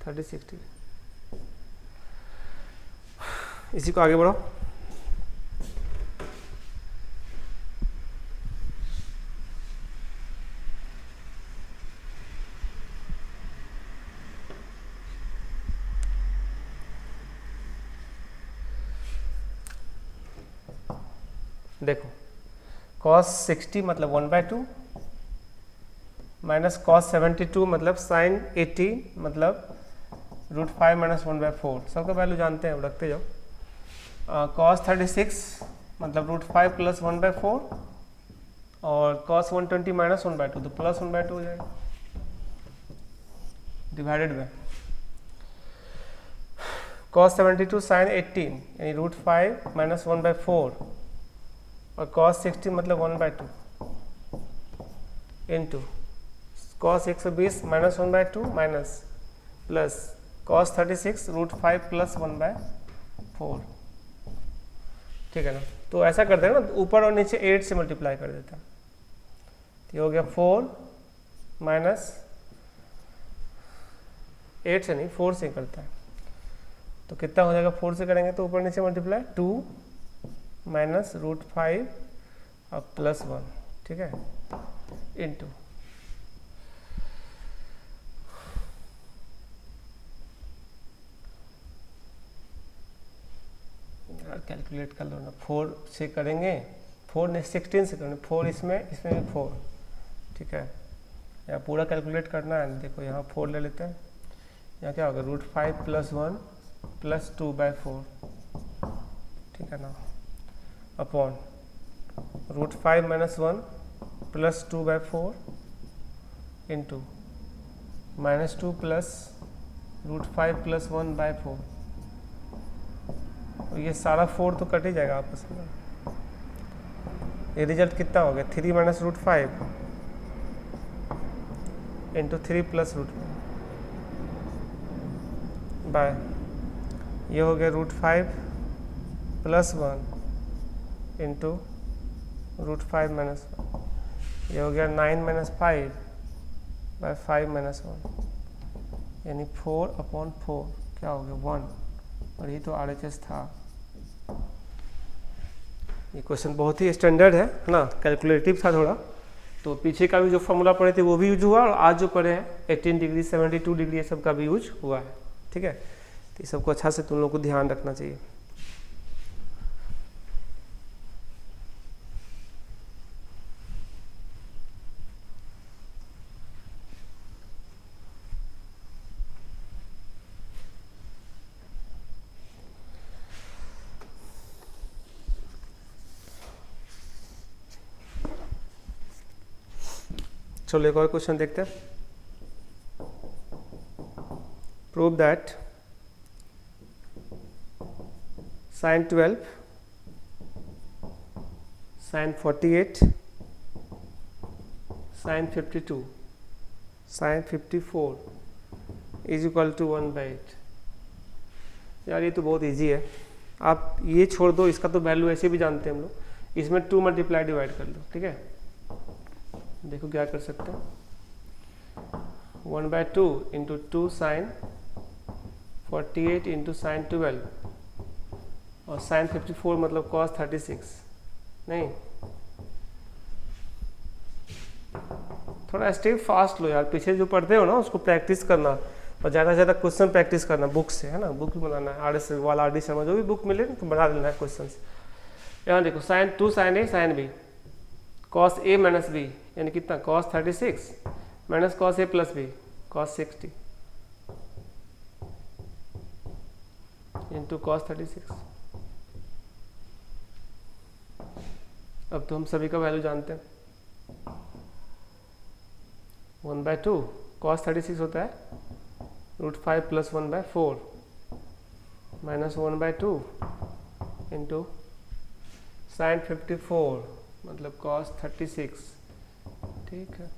Speaker 1: 36 degree. इसी को आगे बढ़ाओ। देखो cos 60 मतलब 1/2 माइनस cos 72 मतलब sin 80 मतलब √5 minus 1/4, सबका वैल्यू जानते हैं, अब रखते जाओ। cos 36 मतलब √5 प्लस 1/4 और cos 120 माइनस 1/2 तो प्लस 1/2 हो जाएगा डिवाइडेड बाय cos 72 sin 18 यानी √5 माइनस 1/4 और cos 60 मतलब 1/2 into cos 120 minus 1/2 minus plus cos 36 √5 plus 1/4। ठीक है ना, तो ऐसा करते हैं ना, ऊपर और नीचे 8 से मल्टीप्लाई कर देते हैं। तो ये हो गया 4 माइनस 8 से नहीं 4 से करता है, तो कितना हो जाएगा, 4 से करेंगे तो ऊपर नीचे मल्टीप्लाई 2 माइनस √5 और प्लस 1। ठीक है, इंटू कैलकुलेट कर लो ना, 4 से करेंगे, 4 ने 16 से करेंगे, 4 इसमें भी 4। ठीक है, यहाँ पूरा कैलकुलेट करना है, देखो यहाँ 4 ले लेते हैं, यहाँ क्या होगा √5 प्लस 1 प्लस 2/4। ठीक है ना, upon √5 minus 1 plus 2/4 into -2 plus √5 plus 1/4। और ये सारा 4 तो कट ही जाएगा आपस में। ये रिजल्ट कितना हो गया, 3 माइनस √5 इंटू 3 प्लस √5 बाय, ये हो गया √5 प्लस 1 इंटू √5 माइनस 1। ये हो गया 9 माइनस 5 बाय 5 माइनस 1, यानी 4/4 क्या हो गया 1। और ये तो RHS था। ये क्वेश्चन बहुत ही स्टैंडर्ड है ना, कैलकुलेटिव था थोड़ा, तो पीछे का भी जो फॉर्मूला पढ़े थे वो भी यूज हुआ, और आज जो पढ़े हैं 18 डिग्री 72 डिग्री ये सब का भी यूज हुआ है। ठीक है, तो ये सबको अच्छा से तुम लोग को ध्यान रखना चाहिए। चलो एक और क्वेश्चन देखते हैं। Prove that sin 12 sin 48 sin 52 sin 54 is equal to 1/8। यार ये तो बहुत इजी है, आप ये छोड़ दो, इसका तो वैल्यू ऐसे भी जानते हैं हम लोग, इसमें 2 मल्टीप्लाई डिवाइड कर लो। ठीक है, देखो क्या कर सकते हैं, 1/2 इंटू 2 साइन 48 इंटू साइन 12 और साइन 54 मतलब cos 36। नहीं, थोड़ा स्टेप फास्ट लो यार, पीछे जो पढ़ते हो ना उसको प्रैक्टिस करना, और ज़्यादा से ज़्यादा क्वेश्चन प्रैक्टिस करना बुक से, है ना, बुक भी बनाना है, RS अग्रवाल RD शर्मा जो भी बुक मिले तो बना लेना है क्वेश्चन। यहाँ देखो sine 2 sine A sine B cos A minus B यानी कितना cos 36 minus cos A plus B cos 60 into cos 36। अब तो हम सभी का वैल्यू जानते हैं, 1/2 cos 36 होता है √5 प्लस 1/4 माइनस 1/2 इंटू साइन 54 मतलब cos 36। ठीक है,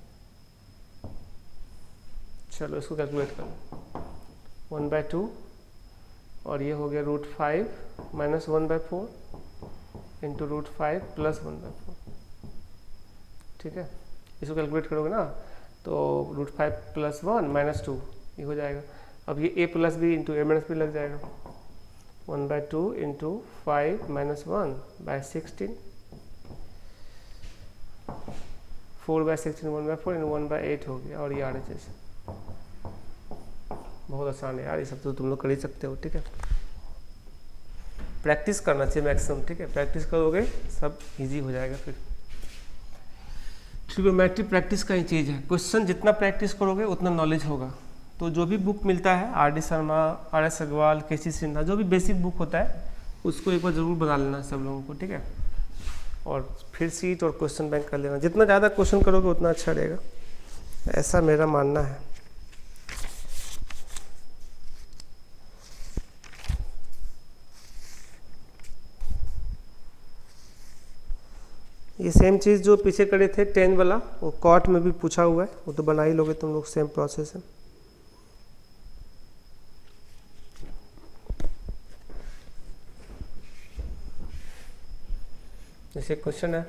Speaker 1: चलो इसको कैलकुलेट करो, 1/2 और ये हो गया √5 माइनस 1/4 इंटू √5 प्लस 1/4। ठीक है, इसको कैलकुलेट करोगे ना तो √5 प्लस 1 माइनस 2 ये हो जाएगा। अब ये A plus B into A minus B लग जाएगा, 1/2 इंटू 5 माइनस 1 बाय 16 4/16 1/4 इन 1/8 हो गया, और ये RHS। बहुत आसान है यार, ये सब तो तुम लोग कर ही सकते हो। ठीक है, प्रैक्टिस करना चाहिए मैक्सिमम। ठीक है, प्रैक्टिस करोगे सब इजी हो जाएगा। फिर ट्रिग्नोमेट्री प्रैक्टिस का ही चीज़ है, क्वेश्चन जितना प्रैक्टिस करोगे उतना नॉलेज होगा। तो जो भी बुक मिलता है RD Sharma RS Agarwal KC Sinha जो भी बेसिक बुक होता है उसको एक बार ज़रूर बना लेना सब लोगों को। ठीक है, और फिर सीट और क्वेश्चन बैंक कर लेना, जितना ज़्यादा क्वेश्चन करोगे उतना अच्छा रहेगा, ऐसा मेरा मानना है। ये सेम चीज़ जो पीछे करे थे 10 वाला, वो कॉट में भी पूछा हुआ है, वो तो बना ही लोगे तुम लोग, सेम प्रोसेस है। जैसे क्वेश्चन है,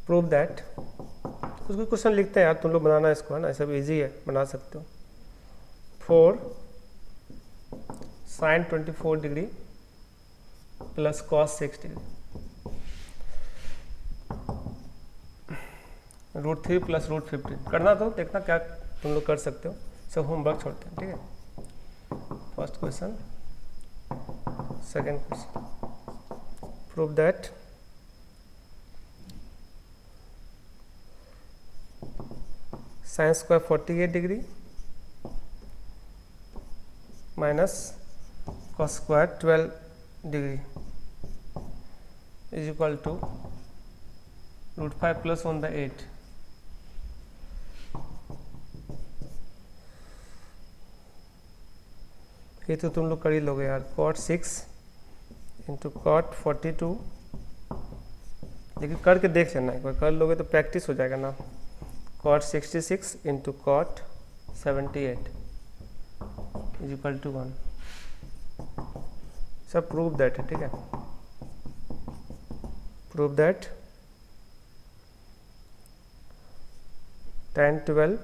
Speaker 1: प्रूव दैट, कुछ कुछ क्वेश्चन लिखते हैं यार तुम लोग, बनाना इसको है ना, सब इजी है, बना सकते हो। 4 sin 24 degree plus cos 6 degree, √3 plus √15 करना, तो देखना क्या तुम लोग कर सकते हो, सब होमवर्क छोड़ते हैं, ठीक है। First question, second question, prove that sin square 48 degree minus cos square 12 degree is equal to √5 plus 1/8। ये तो तुम लोग कर ही लोगे यार, cot 6 इंटू cot 42, लेकिन करके देख लेना, एक बार कर लोगे तो प्रैक्टिस हो जाएगा ना। cot 66 into cot 78 is equal to 1। सब प्रूव दैट है, ठीक है। Prove that tan 12,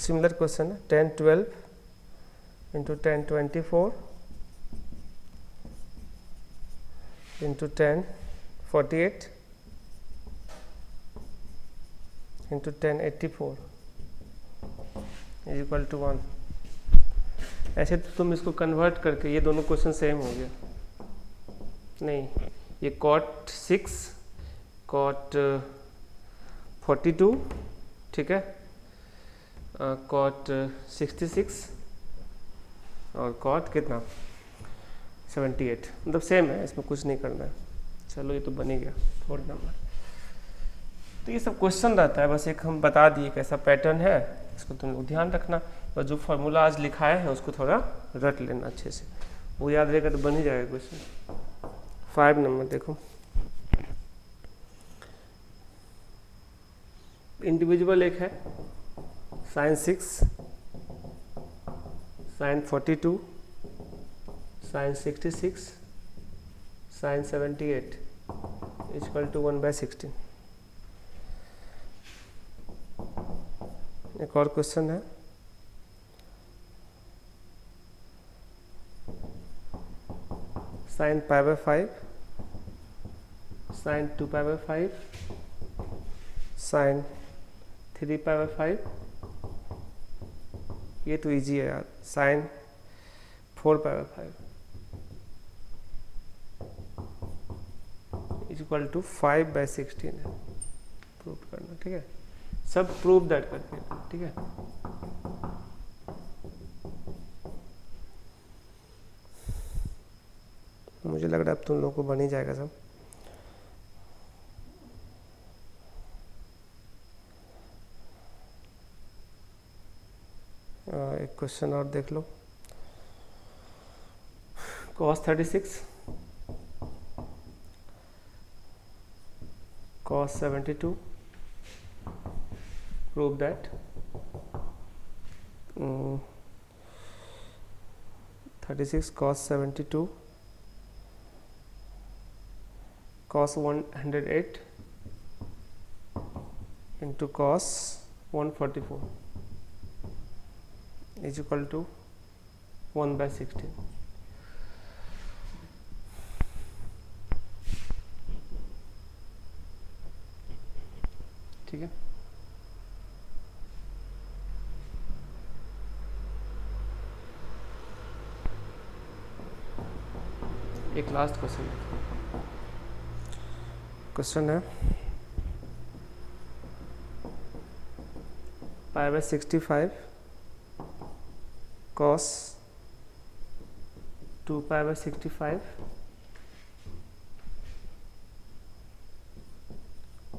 Speaker 1: similar question है, tan 12 into tan 24 into tan 48 into tan 84 is equal to 1। ऐसे तो तुम इसको कन्वर्ट करके, ये दोनों क्वेश्चन सेम हो गया, नहीं, ये cot 6 cot 42, ठीक है, cot 66 और cot कितना 78, मतलब सेम है, इसमें कुछ नहीं करना है। चलो ये तो बन ही गया, फोर्थ नंबर। तो ये सब क्वेश्चन रहता है, बस एक हम बता दिए कैसा पैटर्न है, इसको तुम लोग ध्यान रखना, बस जो फार्मूला आज लिखाया है उसको थोड़ा रट लेना अच्छे से, वो याद रहेगा तो बन ही जाएगा क्वेश्चन। 5 नंबर देखो, इंडिविजुअल एक है sin 6 sin 42 sin 66 sin 78 equal to 1/16। एक और क्वेश्चन है, sin π/5 sin 2π/5 sin 3π/5, ये तो इजी है यार, sin 4π/5 इक्वल टू 5/16 है, प्रूव करना, ठीक है। सब प्रूव दैट करके, ठीक है। मुझे लग रहा है अब तुम लोगों को बन ही जाएगा सब। एक क्वेश्चन और देख लो, cos 36 cos 72, prove that 36 cos 72 cos 108 into cos 144 is equal to 1/16। ठीक है, एक लास्ट क्वेश्चन है, पाई by 65 cos 2 pi by 65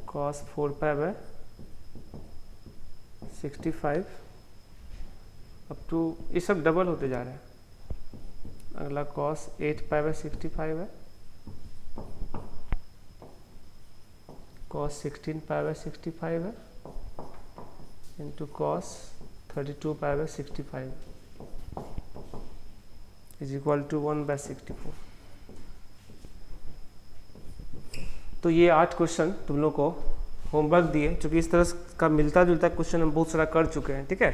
Speaker 1: cos 4 pi by 65 अब टू ये सब डबल होते जा रहे हैं। अगला कॉस 8 पाई बाय 65 है, कॉस 16 पाई बाय 65 है into cos 32 pi by 65 is equal to 1/64। तो ये 8 क्वेश्चन तुम लोग को होमवर्क दिए, चूँकि इस तरह का मिलता जुलता क्वेश्चन हम बहुत सारा कर चुके हैं, ठीक है।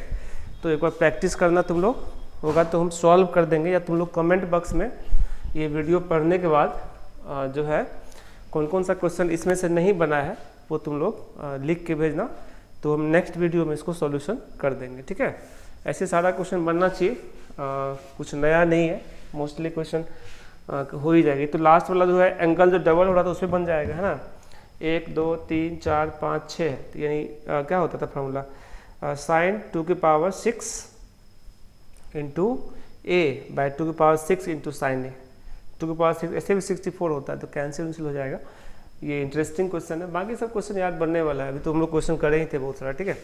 Speaker 1: तो एक बार प्रैक्टिस करना तुम लोग होगा तो हम सॉल्व कर देंगे, या तुम लोग कमेंट बॉक्स में ये वीडियो पढ़ने के बाद जो है कौन कौन सा क्वेश्चन इसमें से नहीं बना है वो तुम लोग लिख के भेजना, तो हम नेक्स्ट वीडियो में इसको सॉल्यूशन कर देंगे, ठीक है। ऐसे सारा क्वेश्चन बनना चाहिए, कुछ नया नहीं है, मोस्टली क्वेश्चन हो ही जाएगी। तो लास्ट वाला जो है एंगल जो डबल हो रहा था उसमें बन जाएगा, है ना। 1 2 3 4 5 6 यानी क्या होता था फॉर्मूला, साइन 2 की पावर 6 इंटू ए बाय 2 की पावर 6 इंटू साइन ए। 2 की पावर 6 ऐसे भी 64 होता है, तो कैंसिल हो जाएगा। ये इंटरेस्टिंग क्वेश्चन है, बाकी सब क्वेश्चन याद बनने वाला है, अभी तो हम लोग क्वेश्चन करे ही थे बहुत सारा, ठीक है।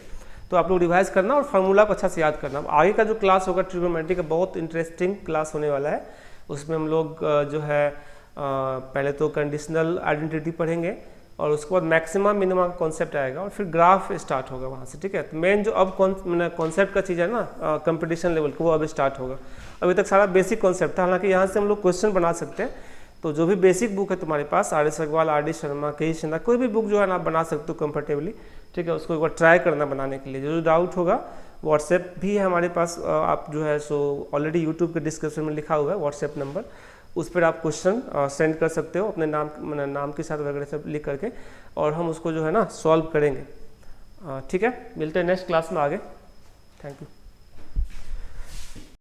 Speaker 1: तो आप लोग रिवाइज करना और फार्मूला को अच्छा से याद करना। आगे का जो क्लास होगा ट्रिग्नोमेट्री का बहुत इंटरेस्टिंग क्लास होने वाला है। उसमें हम लोग जो है पहले तो कंडीशनल आइडेंटिटी पढ़ेंगे और उसके बाद मैक्सिमम मिनिमम का कॉन्सेप्ट आएगा और फिर ग्राफ स्टार्ट होगा वहाँ से, ठीक है। तो मेन जो अब कॉन्सेप्ट का चीज़ है ना कंपटीशन लेवल का, वो अब स्टार्ट होगा। अभी तक सारा बेसिक कॉन्सेप्ट था, हालांकि यहाँ से हम लोग क्वेश्चन बना सकते हैं। तो जो भी बेसिक बुक है तुम्हारे पास, R S Agarwal, R D Sharma, K शिंदा, कोई भी बुक जो है ना आप बना सकते हो कंफर्टेबली, ठीक है। उसको एक बार ट्राई करना बनाने के लिए। जो डाउट होगा व्हाट्सएप भी है हमारे पास, आप जो है सो ऑलरेडी यूट्यूब के डिस्क्रिप्शन में लिखा हुआ है व्हाट्सएप नंबर, उस पर आप क्वेश्चन सेंड कर सकते हो अपने नाम के साथ वगैरह सब लिख करके, और हम उसको जो है ना सॉल्व करेंगे, ठीक है। मिलते हैं नेक्स्ट क्लास में आगे। Thank you.